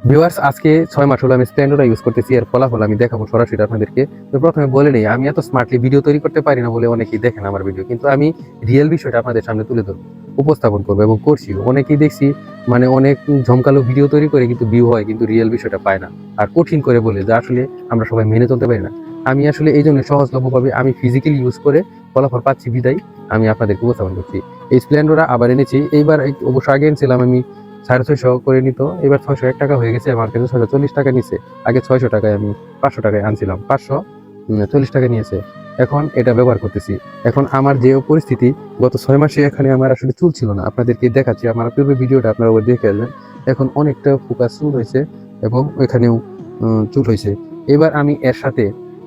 Viewers, আজকে 6 মাস হলো আমি স্প্লেন্ডার ইউজ করতেছি। এর ফলাফল আমি দেখাবো সরাসরি আপনাদেরকে। তো প্রথমে বলে নেই, আমি এত স্মার্টলি ভিডিও তৈরি করতে পারি না বলে অনেকেই দেখেন আমার ভিডিও, কিন্তু আমি রিয়েল বিষয়টা আপনাদের সামনে তুলে ধরবো, উপস্থাপন করবো এবং করছি। অনেকেই দেখছি মানে অনেক ঝমকালো ভিডিও তৈরি করে কিন্তু ভিউ হয়, কিন্তু রিয়েল বিষয়টা পায় না, আর কঠিন করে বলে যা আসলে আমরা সবাই মেনে চলতে পারি না। আমি আসলে এই জন্য সহজলভ্যভাবে আমি ফিজিক্যালি ইউজ করে ফলাফল পাচ্ছি বিদায় আমি আপনাদেরকে উপস্থাপন করছি। এই স্প্লেন্ডারটা আবার এনেছি এইবার, অবশ্য আগে এনেছিলাম আমি 650 করে নিত, এবার 601 টাকা হয়ে গেছে। আমার কাছে 640 টাকা নিছে। আগে 600 টাকায় আমি 500 টাকায় আনছিলাম, 540 টাকা নিয়েছে। এখন এটা ব্যবহার করতেছি। এখন আমার যে পরিস্থিতি, গত 6 মাসে এখানে আমার আসলে চুল ছিল না। আপনাদেরকে দেখাচ্ছি, আমার পূর্বের ভিডিওটা আপনারা দেখে আসবেন। এখন অনেকটা ফোকাস চুল হয়েছে এবং এখানেও চুল হয়েছে। এবার আমি এর সাথে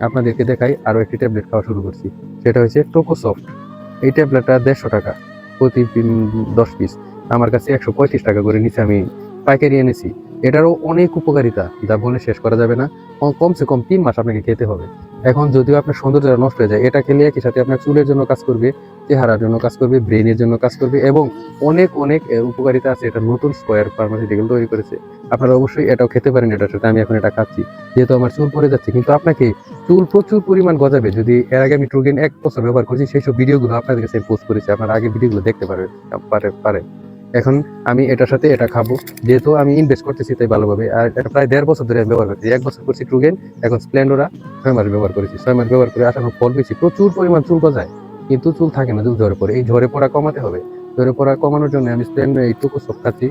আপনাদেরকে দেখাই আরো একটি ট্যাবলেট খাওয়া শুরু করছি। সেটা হচ্ছে টোকোসফট। এই ট্যাবলেটটা 150 টাকা প্রতি 10 পিস। আমার কাছে 135 টাকা করে নিচে আমি পাইকারি এনেছি। এটারও অনেক উপকারিতা যা বলে শেষ করা যাবে না। কমসে কম 3 মাস আপনাকে খেতে হবে। এখন যদিও আপনার সৌন্দর্যটা নষ্ট হয়ে যায়, এটা খেলে একই সাথে আপনার চুলের জন্য কাজ করবে, চেহারার জন্য কাজ করবে, ব্রেনের জন্য কাজ করবে এবং অনেক অনেক উপকারিতা আছে। এটা নতুন স্কয়ার ফার্মাসিউটিক্যাল তৈরি করেছে। আপনারা অবশ্যই এটাও খেতে পারেন। এটার সাথে আমি এখন এটা খাচ্ছি, যেহেতু আমার চুল পড়ে যাচ্ছে। কিন্তু আপনাকে চুল প্রচুর পরিমাণ গজাবে যদি। এর আগে আমি ট্রুগেন 1 বছর ব্যবহার করছি, সেই সব ভিডিওগুলো আপনাদের কাছে পোস্ট করেছি, আপনারা আগে ভিডিওগুলো দেখতে পারেন। এখন আমি এটার সাথে এটা খাবো, যেহেতু আমি ইনভেস্ট করতেছি তাই ভালোভাবে। আর এটা প্রায় 1.5 বছর ধরে আমি ব্যবহার করছি। 1 বছর করছি ট্রুগেন, এখন স্প্লেন্ডোরা 6 মাস ব্যবহার করেছি। 6 মাস ব্যবহার করে আসার ফল পেয়েছি। প্রচুর পরিমাণ চুল গজায়, কিন্তু চুল থাকে না চুল ঝরে পড়ে। এই ঝরে পড়া কমাতে হবে। ঝরে পড়া কমানোর জন্য আমি স্প্লেন্ডো এইটুকু সব খাচ্ছি।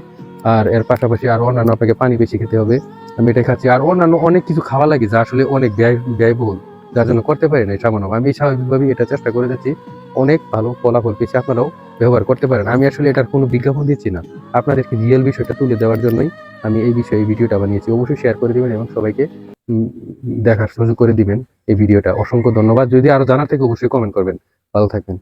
আর এর পাশাপাশি আরো অন্যান্য আপনাকে পানি বেশি খেতে হবে, আমি এটা খাচ্ছি। আর অন্যান্য অনেক কিছু খাওয়া লাগে যা আসলে অনেক ব্যয়বহুল, যার জন্য করতে পারি না সামান্য। আমি স্বাভাবিকভাবেই এটা চেষ্টা করে যাচ্ছি, অনেক ভালো ফলাফল পেয়েছি। আপনারাও ব্যবহার করতে পারেন। আমি আসলে এটার কোনো বিজ্ঞাপন দিচ্ছি না, আপনাদেরকে রিয়েল বিষয়টা তুলে দেওয়ার জন্যই আমি এই বিষয়ে এই ভিডিওটা বানিয়েছি। অবশ্যই শেয়ার করে দিবেন এবং সবাইকে দেখার সুযোগ করে দিবেন এই ভিডিওটা। অসংখ্য ধন্যবাদ। যদি আরো জানার থেকে অবশ্যই কমেন্ট করবেন। ভালো থাকবেন।